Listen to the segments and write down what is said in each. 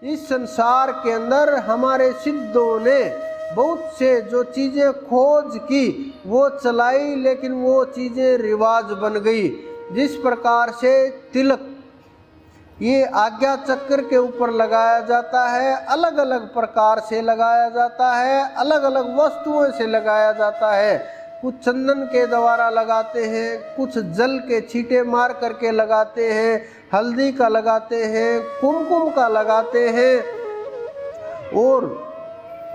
इस संसार के अंदर हमारे सिद्धों ने बहुत से जो चीज़ें खोज की वो चलाई, लेकिन वो चीज़ें रिवाज बन गई। जिस प्रकार से तिलक ये आज्ञा चक्र के ऊपर लगाया जाता है, अलग अलग प्रकार से लगाया जाता है, अलग अलग वस्तुओं से लगाया जाता है। कुछ चंदन के द्वारा लगाते हैं, कुछ जल के छींटे मार करके लगाते हैं, हल्दी का लगाते हैं, कुमकुम का लगाते हैं और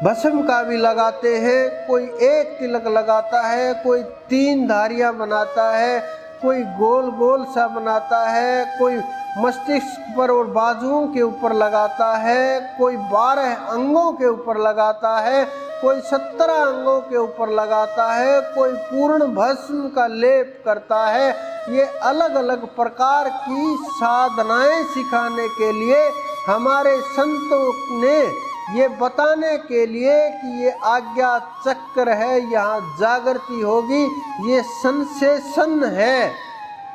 भस्म का भी लगाते हैं। कोई एक तिलक लगाता है, कोई 3 धारियां बनाता है, कोई गोल गोल सा बनाता है, कोई मस्तिष्क पर और बाजुओं के ऊपर लगाता है, कोई 12 अंगों के ऊपर लगाता है, कोई 17 अंगों के ऊपर लगाता है, कोई पूर्ण भस्म का लेप करता है। ये अलग अलग प्रकार की साधनाएं सिखाने के लिए हमारे संतों ने ये बताने के लिए कि ये आज्ञा चक्र है, यहाँ जागृति होगी, ये सेंसेशन है,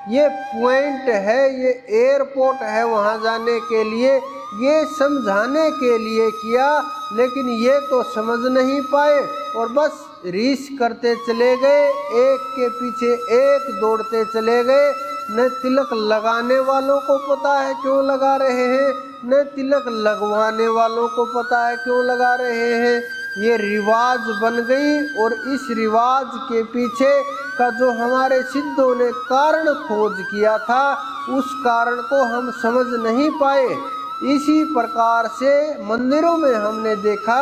ये पॉइंट है, ये एयरपोर्ट है वहाँ जाने के लिए, ये समझाने के लिए किया। लेकिन ये तो समझ नहीं पाए और बस रीस करते चले गए, एक के पीछे एक दौड़ते चले गए। न तिलक लगाने वालों को पता है क्यों लगा रहे हैं, न तिलक लगवाने वालों को पता है क्यों लगा रहे हैं। ये रिवाज बन गई और इस रिवाज के पीछे का जो हमारे सिद्धों ने कारण खोज किया था, उस कारण को हम समझ नहीं पाए। इसी प्रकार से मंदिरों में हमने देखा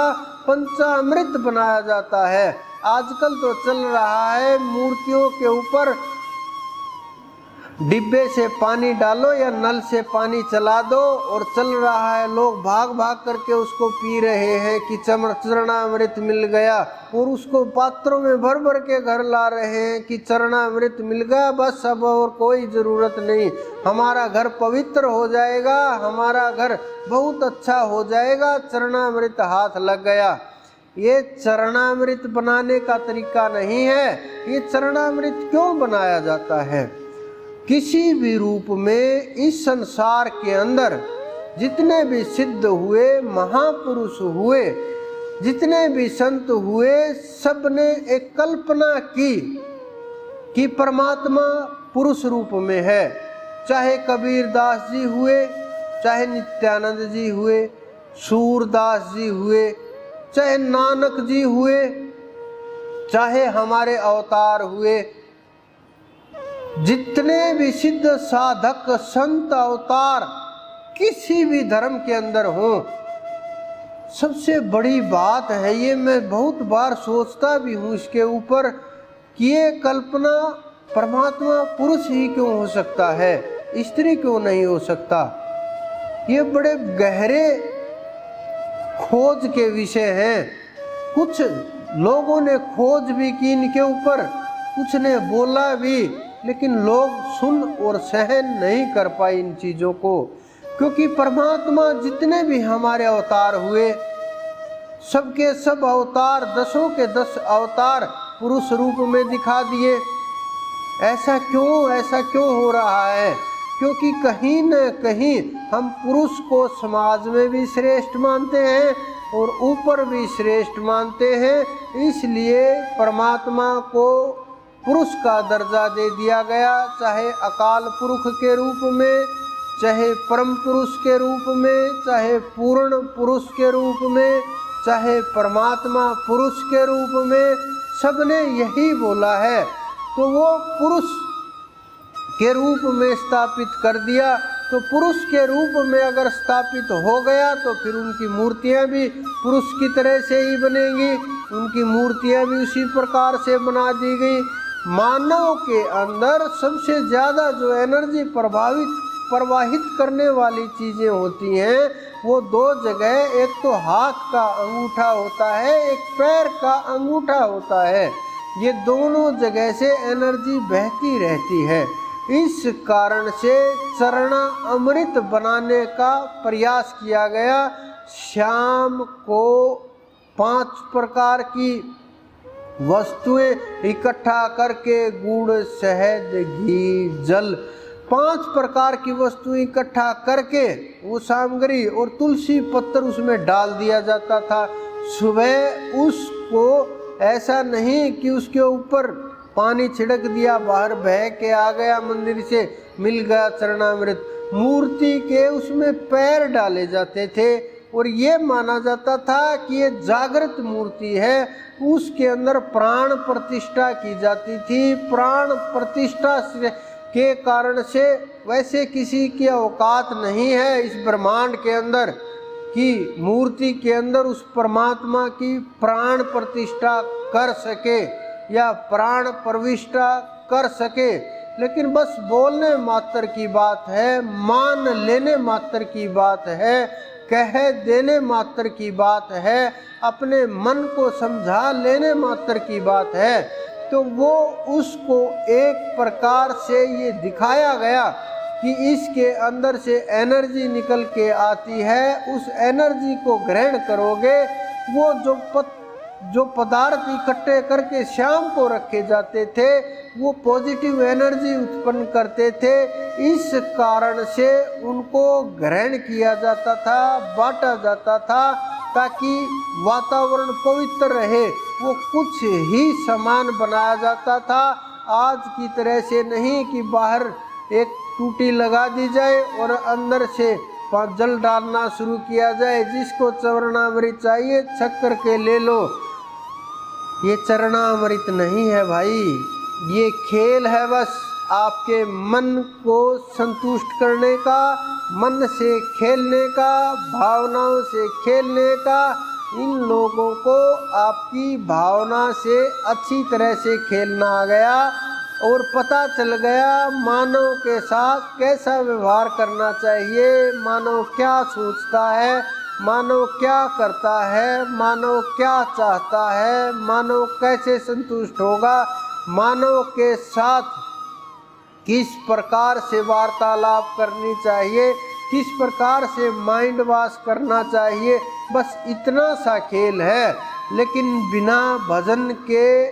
पंचामृत बनाया जाता है। आजकल तो चल रहा है मूर्तियों के ऊपर डिब्बे से पानी डालो या नल से पानी चला दो और चल रहा है, लोग भाग भाग करके उसको पी रहे हैं कि चरणामृत मिल गया, और उसको पात्रों में भर भर के घर ला रहे हैं कि चरणामृत मिल गया, बस अब और कोई ज़रूरत नहीं, हमारा घर पवित्र हो जाएगा, हमारा घर बहुत अच्छा हो जाएगा, चरणामृत हाथ लग गया। ये चरणामृत बनाने का तरीका नहीं है। ये चरणामृत क्यों बनाया जाता है? किसी भी रूप में इस संसार के अंदर जितने भी सिद्ध हुए, महापुरुष हुए, जितने भी संत हुए, सब ने एक कल्पना की कि परमात्मा पुरुष रूप में है। चाहे कबीर दास जी हुए, चाहे नित्यानंद जी हुए, सूरदास जी हुए, चाहे नानक जी हुए, चाहे हमारे अवतार हुए, जितने भी सिद्ध साधक संत अवतार किसी भी धर्म के अंदर हो, सबसे बड़ी बात है, ये मैं बहुत बार सोचता भी हूँ इसके ऊपर, कि ये कल्पना परमात्मा पुरुष ही क्यों हो सकता है, स्त्री क्यों नहीं हो सकता। ये बड़े गहरे खोज के विषय हैं। कुछ लोगों ने खोज भी की इनके ऊपर, कुछ ने बोला भी, लेकिन लोग सुन और सहन नहीं कर पाए इन चीज़ों को। क्योंकि परमात्मा जितने भी हमारे अवतार हुए, सबके सब अवतार, 10 के 10 अवतार पुरुष रूप में दिखा दिए। ऐसा क्यों हो रहा है? क्योंकि कहीं न कहीं हम पुरुष को समाज में भी श्रेष्ठ मानते हैं और ऊपर भी श्रेष्ठ मानते हैं, इसलिए परमात्मा को पुरुष का दर्जा दे दिया गया। चाहे अकाल पुरुष के रूप में, चाहे परम पुरुष के रूप में, चाहे पूर्ण पुरुष के रूप में, चाहे परमात्मा पुरुष के रूप में, सबने यही बोला है। तो वो पुरुष के रूप में स्थापित कर दिया। तो पुरुष के रूप में अगर स्थापित हो गया तो फिर उनकी मूर्तियां भी पुरुष की तरह से ही बनेंगी, उनकी मूर्तियां भी उसी प्रकार से बना दी गई। मानव के अंदर सबसे ज़्यादा जो एनर्जी प्रवाहित करने वाली चीज़ें होती हैं वो 2 जगह, एक तो हाथ का अंगूठा होता है, एक पैर का अंगूठा होता है। ये दोनों जगह से एनर्जी बहती रहती है। इस कारण से चरणामृत बनाने का प्रयास किया गया। शाम को 5 प्रकार की वस्तुएं इकट्ठा करके, गुड़, शहद, घी, जल, 5 प्रकार की वस्तु इकट्ठा करके वो सामग्री और तुलसी पत्तर उसमें डाल दिया जाता था। सुबह उसको ऐसा नहीं कि उसके ऊपर पानी छिड़क दिया, बाहर बह के आ गया, मंदिर से मिल गया चरणामृत। मूर्ति के उसमें पैर डाले जाते थे और ये माना जाता था कि ये जागृत मूर्ति है, उसके अंदर प्राण प्रतिष्ठा की जाती थी। प्राण प्रतिष्ठा के कारण से वैसे किसी की औकात नहीं है इस ब्रह्मांड के अंदर कि मूर्ति के अंदर उस परमात्मा की प्राण प्रतिष्ठा कर सके या प्राण प्रविष्टा कर सके, लेकिन बस बोलने मात्र की बात है, मान लेने मात्र की बात है, कह देने मात्र की बात है, अपने मन को समझा लेने मात्र की बात है। तो वो उसको एक प्रकार से ये दिखाया गया कि इसके अंदर से एनर्जी निकल के आती है, उस एनर्जी को ग्रहण करोगे। वो जो पदार्थ इकट्ठे करके शाम को रखे जाते थे वो पॉजिटिव एनर्जी उत्पन्न करते थे, इस कारण से उनको ग्रहण किया जाता था, बांटा जाता था ताकि वातावरण पवित्र रहे। वो कुछ ही सामान बनाया जाता था, आज की तरह से नहीं कि बाहर एक टूटी लगा दी जाए और अंदर से जल डालना शुरू किया जाए, जिसको चरणामृत चाहिए छक करके ले लो। ये चरणामृत नहीं है भाई, ये खेल है बस आपके मन को संतुष्ट करने का, मन से खेलने का, भावनाओं से खेलने का। इन लोगों को आपकी भावना से अच्छी तरह से खेलना आ गया और पता चल गया मानव के साथ कैसा व्यवहार करना चाहिए, मानव क्या सोचता है, मानव क्या करता है, मानव क्या चाहता है, मानव कैसे संतुष्ट होगा, मानव के साथ किस प्रकार से वार्तालाप करनी चाहिए, किस प्रकार से माइंड वॉश करना चाहिए। बस इतना सा खेल है, लेकिन बिना भजन के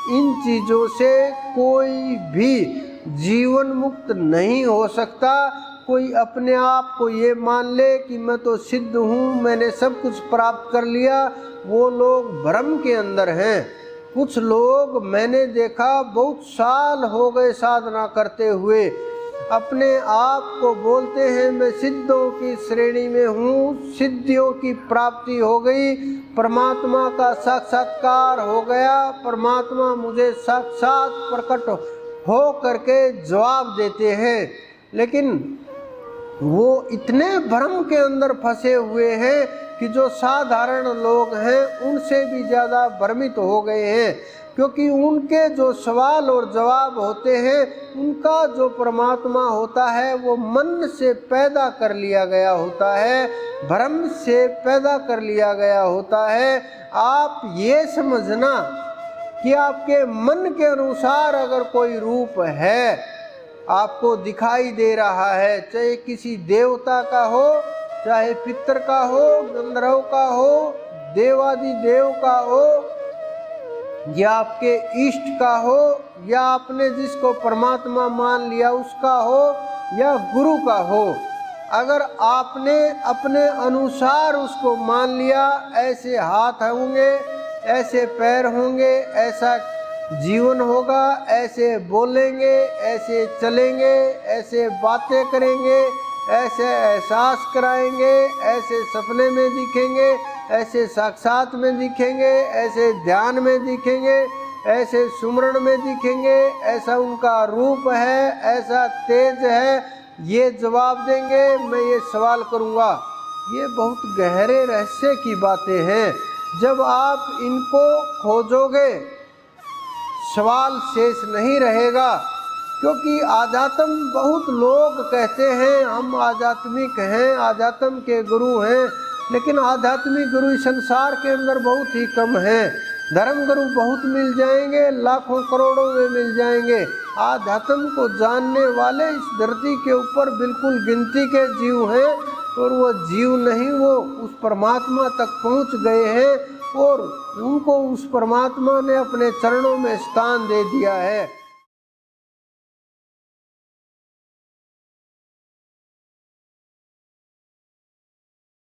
इन चीज़ों से कोई भी जीवन मुक्त नहीं हो सकता। कोई अपने आप को ये मान ले कि मैं तो सिद्ध हूँ, मैंने सब कुछ प्राप्त कर लिया, वो लोग भ्रम के अंदर हैं। कुछ लोग मैंने देखा बहुत साल हो गए साधना करते हुए, अपने आप को बोलते हैं मैं सिद्धों की श्रेणी में हूँ, सिद्धियों की प्राप्ति हो गई, परमात्मा का साक्षात्कार हो गया, परमात्मा मुझे साक्षात प्रकट हो करके जवाब देते हैं। लेकिन वो इतने भ्रम के अंदर फंसे हुए हैं कि जो साधारण लोग हैं उनसे भी ज़्यादा भ्रमित हो गए हैं, क्योंकि उनके जो सवाल और जवाब होते हैं, उनका जो परमात्मा होता है वो मन से पैदा कर लिया गया होता है, भ्रम से पैदा कर लिया गया होता है। आप ये समझना कि आपके मन के अनुसार अगर कोई रूप है, आपको दिखाई दे रहा है, चाहे किसी देवता का हो, चाहे पितर का हो, गंधर्व का हो, देवादिदेव का हो, या आपके इष्ट का हो, या आपने जिसको परमात्मा मान लिया उसका हो, या गुरु का हो, अगर आपने अपने अनुसार उसको मान लिया, ऐसे हाथ होंगे, ऐसे पैर होंगे, ऐसा जीवन होगा, ऐसे बोलेंगे, ऐसे चलेंगे, ऐसे बातें करेंगे, ऐसे एहसास कराएंगे, ऐसे सपने में दिखेंगे, ऐसे साक्षात में दिखेंगे, ऐसे ध्यान में दिखेंगे, ऐसे सुमरण में दिखेंगे, ऐसा उनका रूप है, ऐसा तेज है, ये जवाब देंगे। मैं ये सवाल करूँगा, ये बहुत गहरे रहस्य की बातें हैं। जब आप इनको खोजोगे सवाल शेष नहीं रहेगा, क्योंकि आध्यात्म बहुत लोग कहते हैं हम आध्यात्मिक हैं, आध्यात्म के गुरु हैं, लेकिन आध्यात्मिक गुरु संसार के अंदर बहुत ही कम हैं। धर्म गुरु बहुत मिल जाएंगे, लाखों करोड़ों में मिल जाएंगे। आध्यात्म को जानने वाले इस धरती के ऊपर बिल्कुल गिनती के जीव हैं, और वो जीव नहीं, वो उस परमात्मा तक पहुंच गए हैं और उनको उस परमात्मा ने अपने चरणों में स्थान दे दिया है।